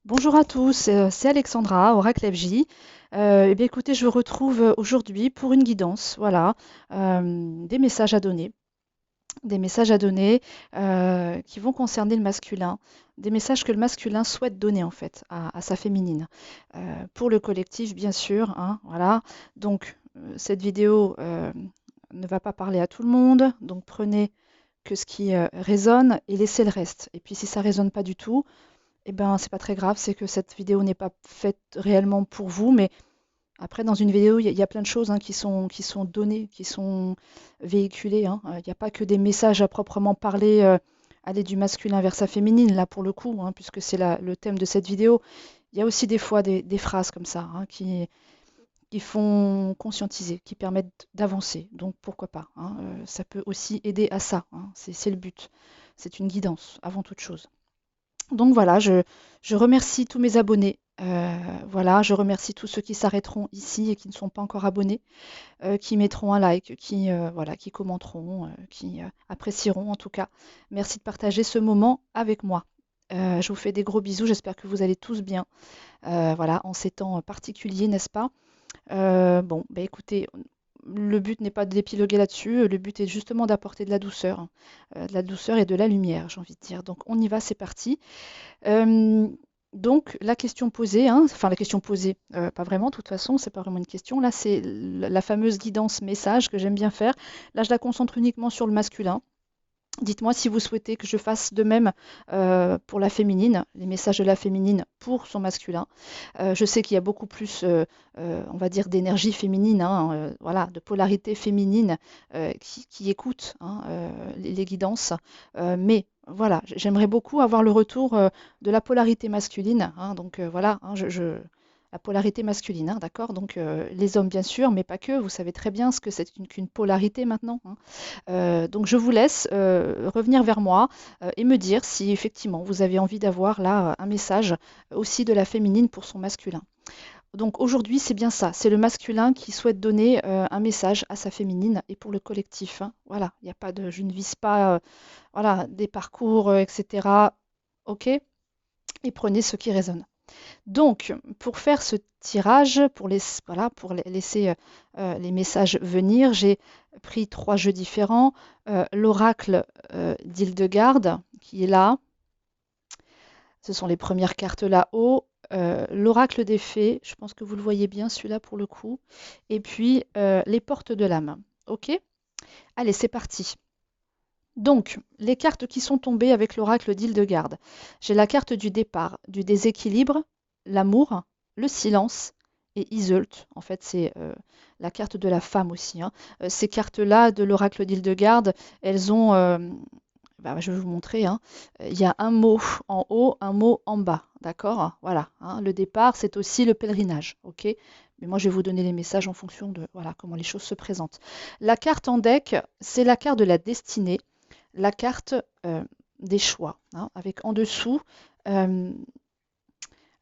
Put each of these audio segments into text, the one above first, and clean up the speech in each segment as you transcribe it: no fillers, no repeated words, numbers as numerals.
Bonjour à tous, c'est Alexandra, Oracle FJ. Eh bien, écoutez, je vous retrouve aujourd'hui pour une guidance, voilà, des messages à donner, des messages à donner qui vont concerner le masculin, des messages que le masculin souhaite donner en fait à sa féminine. Pour le collectif, bien sûr, hein, voilà. Donc, cette vidéo ne va pas parler à tout le monde, donc prenez que ce qui résonne et laissez le reste. Et puis, si ça résonne pas du tout, eh ben, c'est pas très grave, c'est que cette vidéo n'est pas faite réellement pour vous, mais après, dans une vidéo, il y a plein de choses hein, qui sont données, qui sont véhiculées, hein. Il n'y a pas que des messages à proprement parler, aller du masculin vers sa féminine, là pour le coup, hein, puisque c'est le thème de cette vidéo. Il y a aussi des fois des phrases comme ça hein, qui font conscientiser, qui permettent d'avancer. Donc pourquoi pas, hein, ça peut aussi aider à ça, hein, c'est le but. C'est une guidance avant toute chose. Donc voilà, je remercie tous mes abonnés. Voilà, je remercie tous ceux qui s'arrêteront ici et qui ne sont pas encore abonnés, qui mettront un like, qui, voilà, qui commenteront, qui apprécieront en tout cas. Merci de partager ce moment avec moi. Je vous fais des gros bisous, j'espère que vous allez tous bien. Voilà, en ces temps particuliers, n'est-ce pas? Bon, bah écoutez, le but n'est pas d'épiloguer là-dessus, le but est justement d'apporter de la douceur et de la lumière, j'ai envie de dire. Donc on y va, c'est parti. Euh, donc la question posée, hein, enfin la question posée, pas vraiment, de toute façon, c'est pas vraiment une question. Là, c'est la fameuse guidance message que j'aime bien faire. Là, je la concentre uniquement sur le masculin. Dites-moi si vous souhaitez que je fasse de même pour la féminine, les messages de la féminine pour son masculin. Je sais qu'il y a beaucoup plus, on va dire, d'énergie féminine, hein, voilà, de polarité féminine qui écoute hein, les guidances. Mais voilà, j'aimerais beaucoup avoir le retour de la polarité masculine. Hein, donc voilà, hein, la polarité masculine, hein, d'accord? Donc les hommes bien sûr, mais pas que. Vous savez très bien ce que c'est qu'une polarité maintenant. Hein. Donc je vous laisse revenir vers moi et me dire si effectivement vous avez envie d'avoir là un message aussi de la féminine pour son masculin. Donc aujourd'hui c'est bien ça, c'est le masculin qui souhaite donner un message à sa féminine et pour le collectif. Hein. Voilà, il n'y a pas de, je ne vise pas voilà des parcours etc. Ok, et prenez ce qui résonne. Donc, pour faire ce tirage, voilà, pour laisser les messages venir, j'ai pris trois jeux différents. L'oracle d'Hildegarde, qui est là. Ce sont les premières cartes là-haut. L'oracle des fées, je pense que vous le voyez bien celui-là pour le coup. Et puis, les portes de l'âme. OK? Allez, c'est parti. Donc, les cartes qui sont tombées avec l'oracle d'Hildegarde. J'ai la carte du départ, du déséquilibre, l'amour, le silence et Iseult. En fait, c'est la carte de la femme aussi. Hein. Ces cartes-là de l'oracle d'Hildegarde, elles ont, bah, je vais vous montrer, hein. Il y a un mot en haut, un mot en bas. D'accord? Voilà. Hein. Le départ, c'est aussi le pèlerinage. OK? Mais moi, je vais vous donner les messages en fonction de voilà, comment les choses se présentent. La carte en deck, c'est la carte de la destinée la carte des choix, hein, avec en dessous. euh,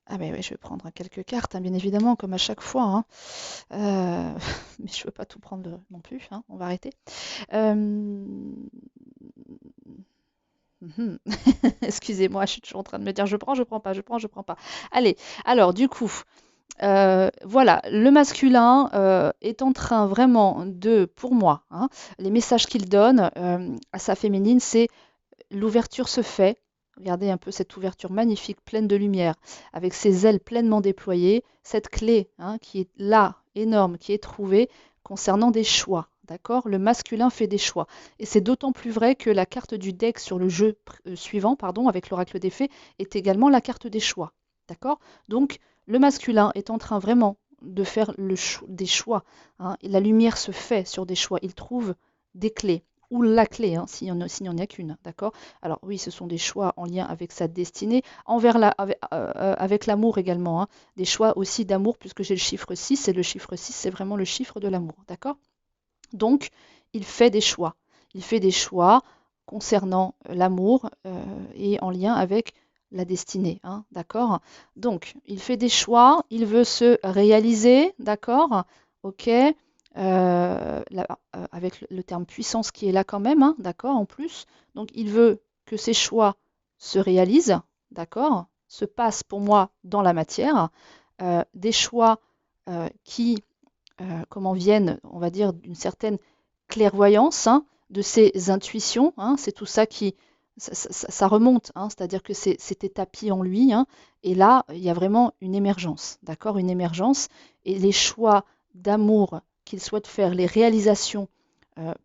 ah ben oui, je vais prendre quelques cartes, hein, bien évidemment, comme à chaque fois. Hein. Mais je ne veux pas tout prendre non plus, hein, on va arrêter. Mhm. Excusez-moi, je suis toujours en train de me dire je prends, je prends pas, je prends, je prends pas. Allez, alors du coup, voilà, le masculin est en train vraiment de, pour moi, hein, les messages qu'il donne à sa féminine, c'est l'ouverture se fait. Regardez un peu cette ouverture magnifique, pleine de lumière, avec ses ailes pleinement déployées. Cette clé hein, qui est là, énorme, qui est trouvée concernant des choix. D'accord? Le masculin fait des choix. Et c'est d'autant plus vrai que la carte du deck sur le jeu suivant, pardon, avec l'oracle des fées, est également la carte des choix. D'accord? Donc, le masculin est en train vraiment de faire des choix. Hein, et la lumière se fait sur des choix. Il trouve des clés ou la clé, hein, s'il n'y en a qu'une, d'accord? Alors oui, ce sont des choix en lien avec sa destinée, avec l'amour également, hein, des choix aussi d'amour, puisque j'ai le chiffre 6, et le chiffre 6, c'est vraiment le chiffre de l'amour, d'accord? Donc, il fait des choix. Il fait des choix concernant l'amour et en lien avec la destinée, hein, d'accord? Donc, il fait des choix, il veut se réaliser, d'accord? Ok? Avec le terme puissance qui est là quand même, hein, d'accord, en plus. Donc, il veut que ses choix se réalisent, d'accord? se passent pour moi dans la matière, des choix qui comment viennent, on va dire, d'une certaine clairvoyance, hein, de ses intuitions, hein, c'est tout ça qui ça remonte, hein, c'est-à-dire que c'est établi en lui, hein, et là, il y a vraiment une émergence, d'accord, une émergence, et les choix d'amour qu'il souhaite faire, les réalisations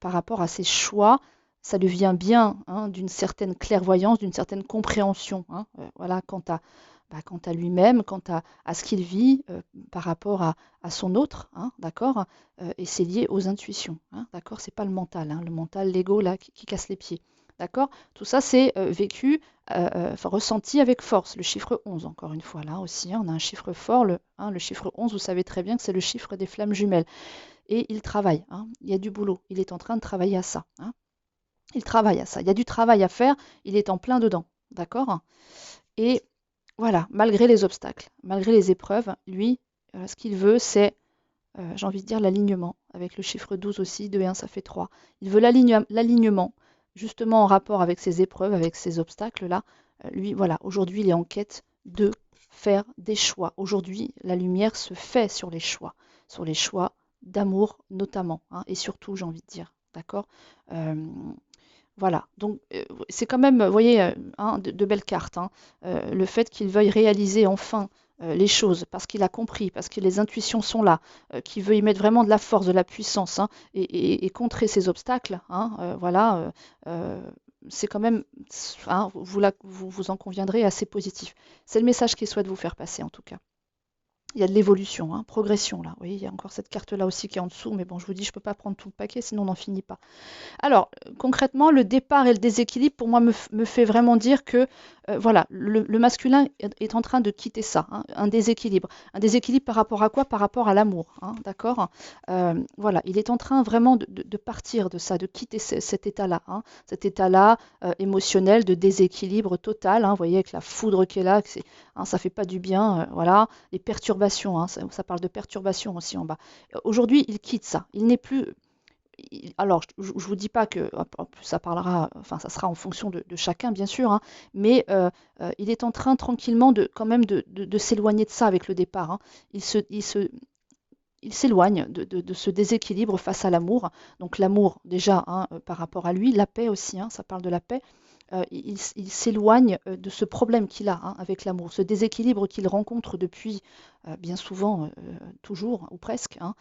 par rapport à ses choix, ça devient bien, hein, d'une certaine clairvoyance, d'une certaine compréhension, hein, voilà, quant à lui-même, quant à ce qu'il vit par rapport à son autre, hein, d'accord, et c'est lié aux intuitions, hein, d'accord, c'est pas le mental, hein, le mental, l'ego là qui casse les pieds, d'accord. Tout ça c'est vécu, enfin ressenti avec force. Le chiffre 11, encore une fois, là aussi, hein, on a un chiffre fort, le chiffre 11, vous savez très bien que c'est le chiffre des flammes jumelles. Et il travaille, hein, il y a du boulot, il est en train de travailler à ça, hein, il travaille à ça, il y a du travail à faire, il est en plein dedans, d'accord. Et voilà, malgré les obstacles, malgré les épreuves, lui, ce qu'il veut, c'est, j'ai envie de dire, l'alignement. Avec le chiffre 12 aussi, 2 et 1, ça fait 3. Il veut l'alignement, justement en rapport avec ces épreuves, avec ces obstacles-là. Lui, voilà, aujourd'hui, il est en quête de faire des choix. Aujourd'hui, la lumière se fait sur les choix d'amour notamment, hein, et surtout, j'ai envie de dire, d'accord. Euh, voilà, donc c'est quand même, vous voyez, hein, de belles cartes, hein. Le fait qu'il veuille réaliser enfin les choses, parce qu'il a compris, parce que les intuitions sont là, qu'il veut y mettre vraiment de la force, de la puissance, hein, et contrer ces obstacles, hein, voilà, c'est quand même, hein, vous en conviendrez, assez positif. C'est le message qu'il souhaite vous faire passer en tout cas. Il y a de l'évolution, hein, progression là. Oui, il y a encore cette carte-là aussi qui est en dessous, mais bon, je vous dis, je ne peux pas prendre tout le paquet, sinon on n'en finit pas. Alors, concrètement, le départ et le déséquilibre, pour moi, me fait vraiment dire que voilà, le masculin est en train de quitter ça, hein, un déséquilibre. Un déséquilibre par rapport à quoi? Par rapport à l'amour, hein, d'accord. Voilà, il est en train vraiment de partir de ça, de quitter cet état-là, hein, cet état-là émotionnel de déséquilibre total, hein, vous voyez, avec la foudre qui est là, hein, ça fait pas du bien, voilà, les perturbations, hein, ça parle de perturbations aussi en bas. Aujourd'hui, il quitte ça, il n'est plus alors, je ne vous dis pas que en plus, ça parlera, enfin, ça sera en fonction de chacun, bien sûr, hein, mais il est en train tranquillement quand même de s'éloigner de ça avec le départ, hein. Il se, il se, il s'éloigne de ce déséquilibre face à l'amour. Donc l'amour déjà, hein, par rapport à lui, la paix aussi, hein, ça parle de la paix. Il s'éloigne de ce problème qu'il a, hein, avec l'amour, ce déséquilibre qu'il rencontre depuis bien souvent, toujours ou presque, hein,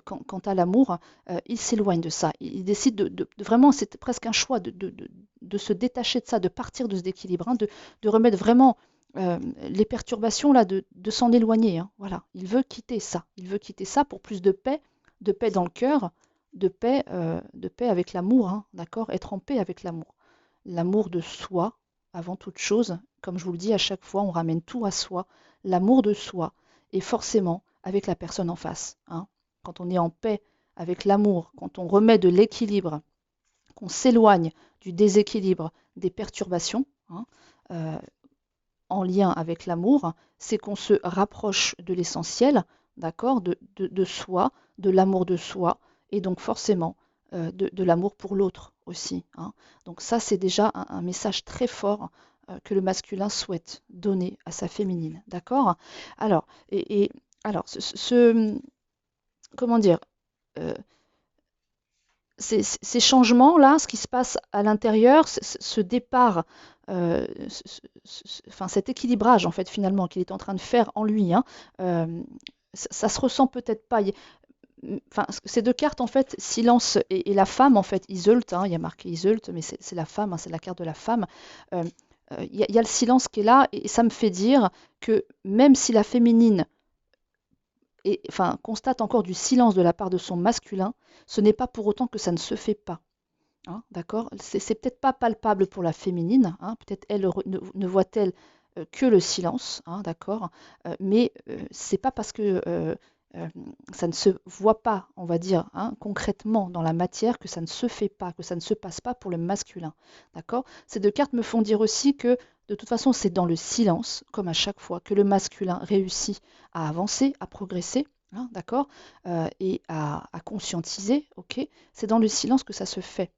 quant à l'amour, il s'éloigne de ça. Il décide vraiment, c'est presque un choix de se détacher de ça, de partir de ce déséquilibre, hein, de remettre vraiment les perturbations là, de s'en éloigner, hein, voilà. Il veut quitter ça. Il veut quitter ça pour plus de paix dans le cœur, de paix avec l'amour, hein, d'accord? Être en paix avec l'amour. L'amour de soi, avant toute chose, comme je vous le dis à chaque fois, on ramène tout à soi. L'amour de soi et forcément avec la personne en face, hein. Quand on est en paix avec l'amour, quand on remet de l'équilibre, qu'on s'éloigne du déséquilibre, des perturbations, hein, euh, en lien avec l'amour, c'est qu'on se rapproche de l'essentiel, d'accord, de soi, de l'amour de soi, et donc forcément de l'amour pour l'autre aussi, hein. Donc ça, c'est déjà un message très fort que le masculin souhaite donner à sa féminine, d'accord. Alors, alors, comment dire, euh, ces changements-là, ce qui se passe à l'intérieur, ce départ, enfin cet équilibrage en fait finalement qu'il est en train de faire en lui, hein, ça se ressent peut-être pas. Enfin, ces deux cartes en fait, silence et la femme en fait, Iseult, hein, il y a marqué Iseult, mais c'est la femme, hein, c'est la carte de la femme. Euh, il y a le silence qui est là et ça me fait dire que même si la féminine enfin, constate encore du silence de la part de son masculin, ce n'est pas pour autant que ça ne se fait pas, hein, d'accord. C'est peut-être pas palpable pour la féminine, hein, peut-être elle ne voit-elle que le silence, hein, d'accord, mais c'est pas parce que euh, ça ne se voit pas, on va dire, hein, concrètement dans la matière que ça ne se fait pas, que ça ne se passe pas pour le masculin, d'accord. Ces deux cartes me font dire aussi que de toute façon c'est dans le silence, comme à chaque fois, que le masculin réussit à avancer, à progresser, hein, d'accord, et à conscientiser, ok, c'est dans le silence que ça se fait.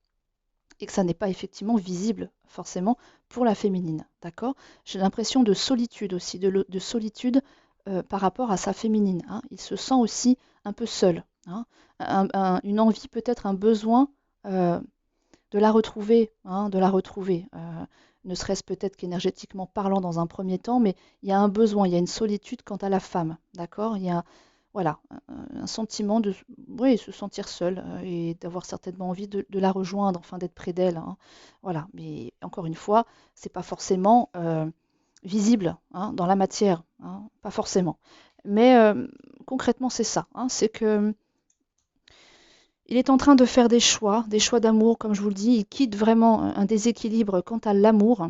et que ça n'est pas effectivement visible forcément pour la féminine, d'accord? J'ai l'impression de solitude aussi, de solitude par rapport à sa féminine, hein. Il se sent aussi un peu seul, hein. Une envie, peut-être un besoin euh, de la retrouver, hein, de la retrouver. Ne serait-ce peut-être qu'énergétiquement parlant dans un premier temps, mais il y a un besoin, il y a une solitude quant à la femme, d'accord? Il y a voilà, un sentiment de oui, se sentir seul et d'avoir certainement envie de la rejoindre, enfin d'être près d'elle, hein. Voilà, mais encore une fois, c'est pas forcément visible, hein, dans la matière, hein, pas forcément. Mais concrètement, c'est ça, hein, c'est que il est en train de faire des choix d'amour, comme je vous le dis. Il quitte vraiment un déséquilibre quant à l'amour.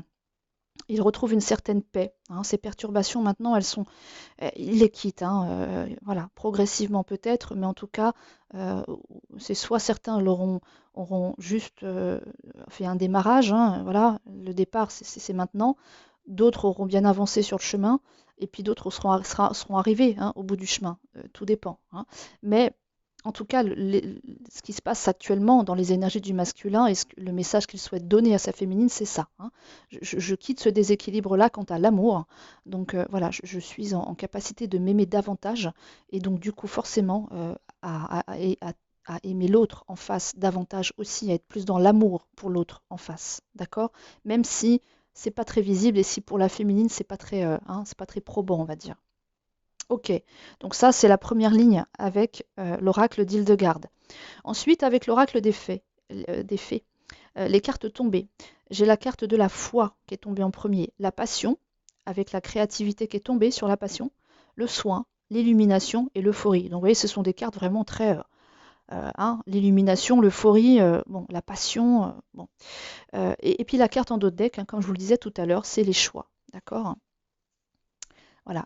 Il retrouve une certaine paix, hein. Ces perturbations, maintenant, il les quitte, hein, voilà, progressivement peut-être, mais en tout cas, euh, c'est soit certains auront juste fait un démarrage, hein, voilà, le départ, c'est maintenant. D'autres auront bien avancé sur le chemin, et puis d'autres seront arrivés, hein, au bout du chemin. Tout dépend, hein. Mais en tout cas, ce qui se passe actuellement dans les énergies du masculin et le message qu'il souhaite donner à sa féminine, c'est ça, hein. Je quitte ce déséquilibre-là quant à l'amour. Donc voilà, je suis en capacité de m'aimer davantage et donc du coup forcément à aimer l'autre en face davantage aussi, à être plus dans l'amour pour l'autre en face, d'accord? Même si c'est pas très visible et si pour la féminine c'est pas très probant, on va dire. Ok, donc ça c'est la première ligne avec l'oracle d'Hildegarde. Ensuite avec l'oracle des fées, les cartes tombées. J'ai la carte de la foi qui est tombée en premier, la passion, avec la créativité qui est tombée sur la passion, le soin, l'illumination et l'euphorie. Donc vous voyez, ce sont des cartes vraiment très hein, l'illumination, l'euphorie, bon, la passion, bon. Et puis la carte en dos de deck, hein, comme je vous le disais tout à l'heure, c'est les choix. D'accord? Voilà.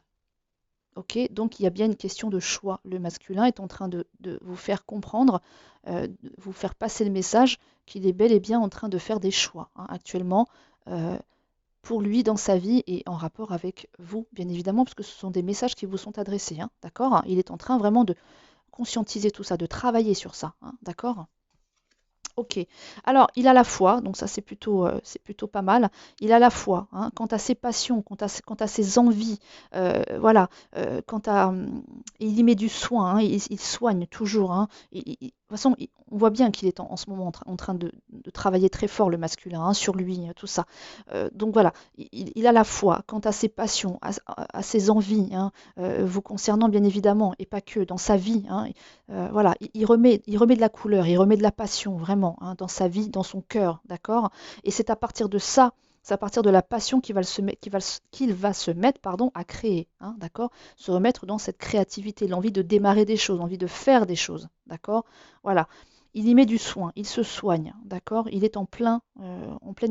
Ok, donc il y a bien une question de choix. Le masculin est en train de vous faire comprendre, de vous faire passer le message qu'il est bel et bien en train de faire des choix, hein, actuellement, euh, pour lui dans sa vie et en rapport avec vous, bien évidemment, parce que ce sont des messages qui vous sont adressés, hein, d'accord? Il est en train vraiment de conscientiser tout ça, de travailler sur ça, hein, d'accord? Ok. Alors, il a la foi, donc ça c'est plutôt pas mal. Il a la foi, hein, quant à ses passions, quant à ses envies, voilà, quant à, il y met du soin, hein, il soigne toujours, hein. De toute façon, on voit bien qu'il est en ce moment en train de travailler très fort le masculin, hein, sur lui, tout ça. Donc voilà, il a la foi quant à ses passions, à ses envies, hein, vous concernant bien évidemment, et pas que dans sa vie, hein. Voilà, il remet de la couleur, il remet de la passion vraiment, hein, dans sa vie, dans son cœur, d'accord? Et c'est à partir de ça, c'est à partir de la passion qu'il va se mettre, pardon, à créer, hein, d'accord? Se remettre dans cette créativité, l'envie de démarrer des choses, l'envie de faire des choses, d'accord? Voilà. Il y met du soin, il se soigne, d'accord? Il est en pleine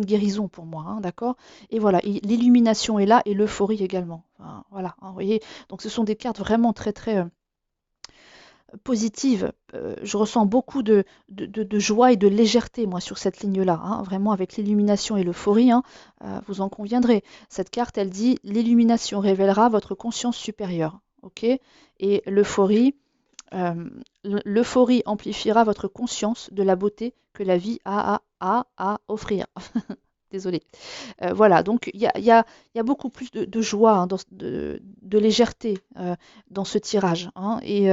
guérison pour moi, hein, d'accord? Et voilà, l'illumination est là et l'euphorie également. Enfin, voilà, hein, vous voyez? Donc ce sont des cartes vraiment très très positive. Je ressens beaucoup de joie et de légèreté, moi, sur cette ligne-là, hein, vraiment avec l'illumination et l'euphorie, hein, vous en conviendrez. Cette carte, elle dit, l'illumination révélera votre conscience supérieure. Ok. Et l'euphorie amplifiera votre conscience de la beauté que la vie a à offrir. Désolée. Voilà, donc il y a beaucoup plus de joie, hein, de légèreté dans ce tirage, hein, et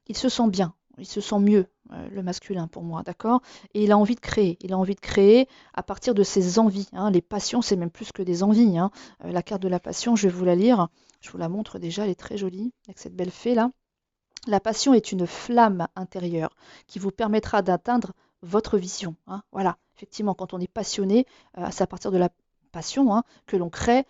il se sent bien, il se sent mieux, le masculin pour moi, d'accord? Et il a envie de créer. Il a envie de créer à partir de ses envies, hein. Les passions, c'est même plus que des envies, hein. La carte de la passion, je vais vous la lire. Je vous la montre déjà, elle est très jolie, avec cette belle fée là. La passion est une flamme intérieure qui vous permettra d'atteindre votre vision, hein. Voilà, effectivement, quand on est passionné, c'est à partir de la passion, hein, que l'on crée,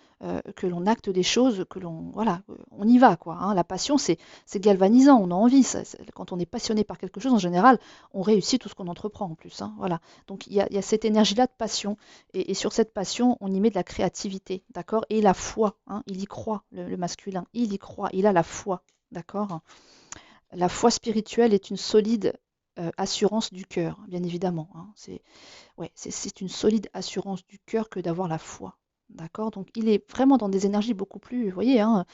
que l'on acte des choses, voilà, on y va, quoi, hein. La passion, c'est galvanisant, on a envie. Quand on est passionné par quelque chose, en général, on réussit tout ce qu'on entreprend en plus, hein, voilà. Donc il y a cette énergie-là de passion, et sur cette passion, on y met de la créativité, d'accord? Et la foi, hein, il y croit, le masculin, il y croit, il a la foi, d'accord? La foi spirituelle est une solide assurance du cœur, bien évidemment, hein. C'est une solide assurance du cœur que d'avoir la foi. D'accord? Donc il est vraiment dans des énergies beaucoup plus, vous voyez, hein,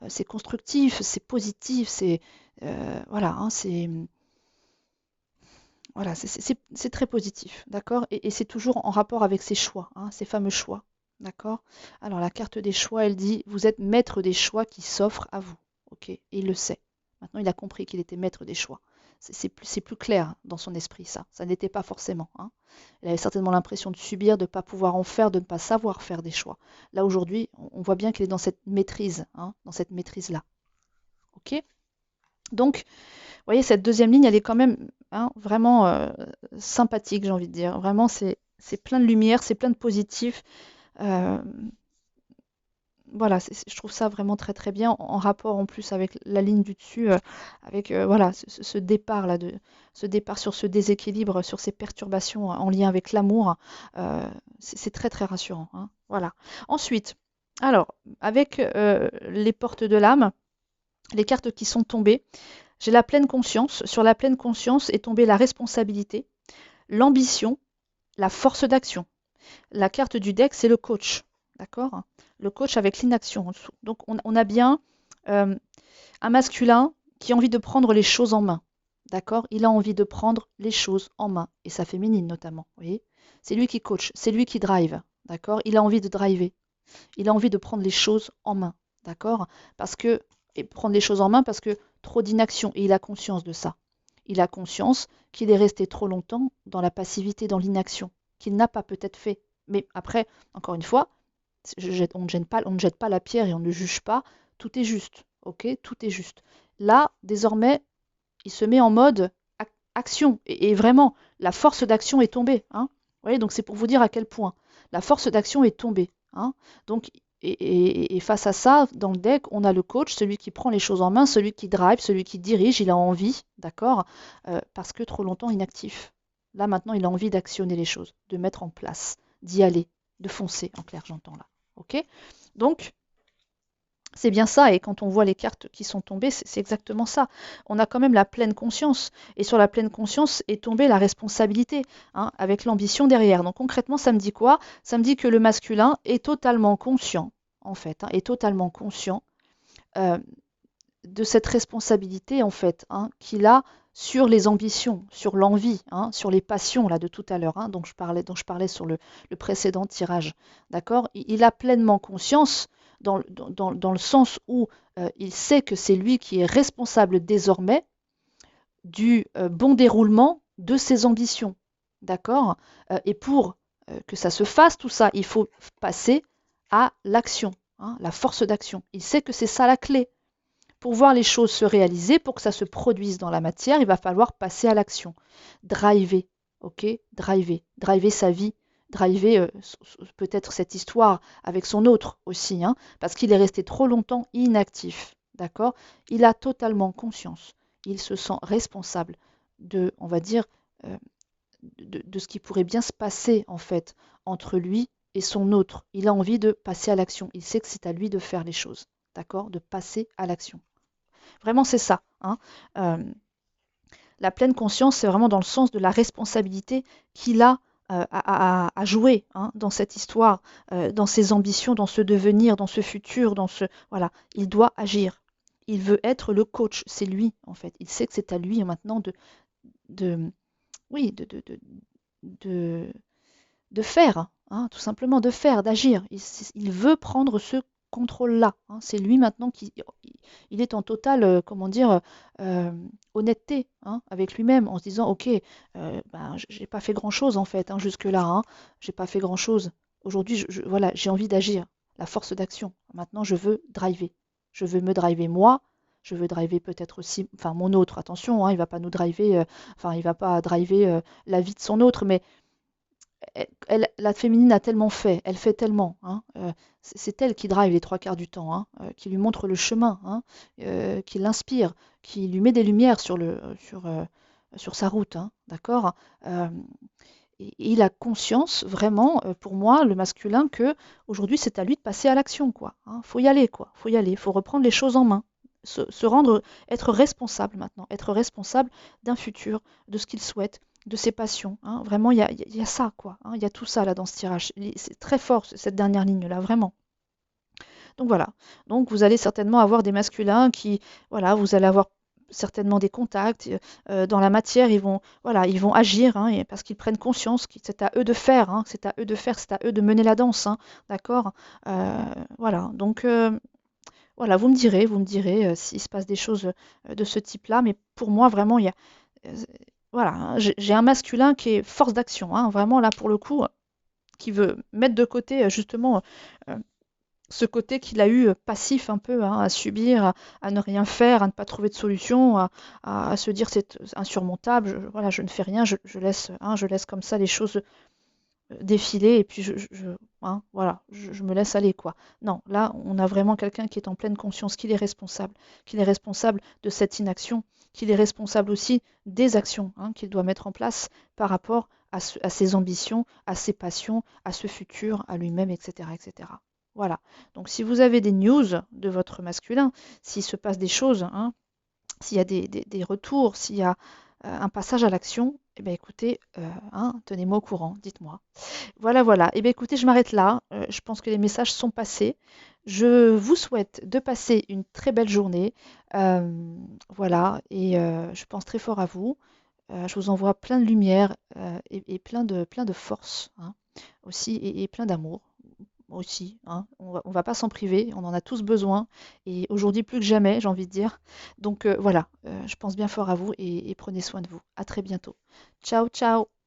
c'est constructif, c'est positif, voilà, hein, Voilà, c'est très positif, d'accord? Et c'est toujours en rapport avec ses choix, hein, ces fameux choix, d'accord? Alors la carte des choix, elle dit, vous êtes maître des choix qui s'offrent à vous, ok? Et il le sait. Maintenant, il a compris qu'il était maître des choix. C'est plus clair dans son esprit, ça. Ça n'était pas forcément, hein. Il avait certainement l'impression de subir, de ne pas pouvoir en faire, de ne pas savoir faire des choix. Là, aujourd'hui, on voit bien qu'il est dans cette maîtrise, hein, dans cette maîtrise-là, ok? Donc, vous voyez, cette deuxième ligne, elle est quand même, hein, vraiment sympathique, j'ai envie de dire. Vraiment, c'est plein de lumière, c'est plein de positif. Euh, voilà, je trouve ça vraiment très très bien en rapport en plus avec la ligne du dessus, avec voilà ce départ là, ce départ sur ce déséquilibre, sur ces perturbations en lien avec l'amour. C'est très très rassurant, hein. Voilà. Ensuite, alors avec les portes de l'âme, les cartes qui sont tombées. J'ai la pleine conscience. Sur la pleine conscience est tombée la responsabilité, l'ambition, la force d'action. La carte du deck, c'est le coach. D'accord? Le coach avec l'inaction en dessous. Donc on a bien euh, un masculin qui a envie de prendre les choses en main. D'accord? Il a envie de prendre les choses en main. Et sa féminine notamment. Vous voyez? C'est lui qui coach, c'est lui qui drive. D'accord? Il a envie de driver. Il a envie de prendre les choses en main. D'accord? Parce que, et prendre les choses en main parce que trop d'inaction. Et il a conscience de ça. Il a conscience qu'il est resté trop longtemps dans la passivité, dans l'inaction, qu'il n'a pas peut-être fait. Mais après, encore une fois, on ne jette pas la pierre et on ne juge pas. Tout est juste. Ok? Tout est juste. Là, désormais, il se met en mode action. Et vraiment, la force d'action est tombée, hein. Vous voyez, donc c'est pour vous dire à quel point la force d'action est tombée, hein. Donc, et face à ça, dans le deck, on a le coach, celui qui prend les choses en main, celui qui drive, celui qui dirige, il a envie, d'accord, parce que trop longtemps inactif. Là, maintenant, il a envie d'actionner les choses, de mettre en place, d'y aller, de foncer, en clair, j'entends là. Ok? Donc, c'est bien ça, et quand on voit les cartes qui sont tombées, c'est exactement ça. On a quand même la pleine conscience, et sur la pleine conscience est tombée la responsabilité, hein, avec l'ambition derrière. Donc concrètement, ça me dit quoi? Ça me dit que le masculin est totalement conscient, en fait, hein, est totalement conscient euh, de cette responsabilité, en fait, hein, qu'il a sur les ambitions, sur l'envie, hein, sur les passions là de tout à l'heure, hein, dont je parlais sur le précédent tirage. D'accord? Il a pleinement conscience dans le sens où il sait que c'est lui qui est responsable désormais du bon déroulement de ses ambitions. D'accord? Et pour que ça se fasse, tout ça, il faut passer à l'action, hein, la force d'action. Il sait que c'est ça la clé. Pour voir les choses se réaliser, pour que ça se produise dans la matière, il va falloir passer à l'action. Driver, ok? Driver sa vie, driver peut-être cette histoire avec son autre aussi, hein, parce qu'il est resté trop longtemps inactif, d'accord? Il a totalement conscience, il se sent responsable de, on va dire, euh, de ce qui pourrait bien se passer en fait entre lui et son autre. Il a envie de passer à l'action, il sait que c'est à lui de faire les choses, d'accord? De passer à l'action. Vraiment, c'est ça, hein. Euh, la pleine conscience, c'est vraiment dans le sens de la responsabilité qu'il a à jouer, hein, dans cette histoire, dans ses ambitions, dans ce devenir, dans ce futur, dans ce... Voilà, il doit agir. Il veut être le coach, c'est lui, en fait. Il sait que c'est à lui maintenant de oui, de, de faire, hein, tout simplement de faire, d'agir. Il veut prendre ce contrôle-là, hein. C'est lui maintenant qui il est en totale, comment dire, euh, honnêteté, hein, avec lui-même, en se disant, ok, ben, j'ai pas fait grand-chose en fait, hein, jusque-là, hein, j'ai pas fait grand-chose. Aujourd'hui, voilà, j'ai envie d'agir, la force d'action. Maintenant, je veux driver. Je veux me driver moi. Je veux driver peut-être aussi, enfin mon autre. Attention, hein, il va pas nous driver, enfin il va pas driver la vie de son autre, mais la féminine a tellement fait, elle fait tellement, hein, c'est elle qui drive les trois quarts du temps, hein, qui lui montre le chemin, hein, qui l'inspire, qui lui met des lumières sur sa route, hein, d'accord. Euh, et il a conscience vraiment, pour moi, le masculin, que aujourd'hui c'est à lui de passer à l'action, quoi, hein. Faut y aller, quoi. Faut y aller. Faut reprendre les choses en main. Se rendre, être responsable maintenant, être responsable d'un futur, de ce qu'il souhaite, de ses passions, hein. Vraiment, il y a ça, quoi, hein. Il y a tout ça là dans ce tirage. C'est très fort cette dernière ligne là, vraiment. Donc voilà. Donc vous allez certainement avoir des masculins qui, voilà, vous allez avoir certainement des contacts, dans la matière, voilà, ils vont agir, hein, parce qu'ils prennent conscience que c'est à eux de faire, hein, c'est à eux de faire, c'est à eux de mener la danse, hein, d'accord? Euh, voilà, donc voilà, vous me direz s'il se passe des choses de ce type-là, mais pour moi, vraiment, euh, voilà, hein, j'ai un masculin qui est force d'action, hein, vraiment là pour le coup, qui veut mettre de côté justement euh, ce côté qu'il a eu passif un peu, hein, à subir, à ne rien faire, à ne pas trouver de solution, à se dire c'est insurmontable, voilà, je ne fais rien, je laisse, hein, je laisse comme ça les choses défiler et puis hein, voilà, je me laisse aller quoi. Non, là, on a vraiment quelqu'un qui est en pleine conscience qu'il est responsable de cette inaction, qu'il est responsable aussi des actions, hein, qu'il doit mettre en place par rapport à ses ambitions, à ses passions, à ce futur, à lui-même, etc., etc. Voilà. Donc, si vous avez des news de votre masculin, s'il se passe des choses, hein, s'il y a des retours, s'il y a un passage à l'action, eh bien, écoutez, hein, tenez-moi au courant, dites-moi. Voilà, voilà. Eh bien, écoutez, je m'arrête là. Je pense que les messages sont passés. Je vous souhaite de passer une très belle journée. Voilà, et je pense très fort à vous. Je vous envoie plein de lumière et plein de force, hein, aussi, et plein d'amour aussi, hein. On va pas s'en priver, on en a tous besoin. Et aujourd'hui plus que jamais, j'ai envie de dire. Donc voilà, je pense bien fort à vous et prenez soin de vous. À très bientôt. Ciao, ciao.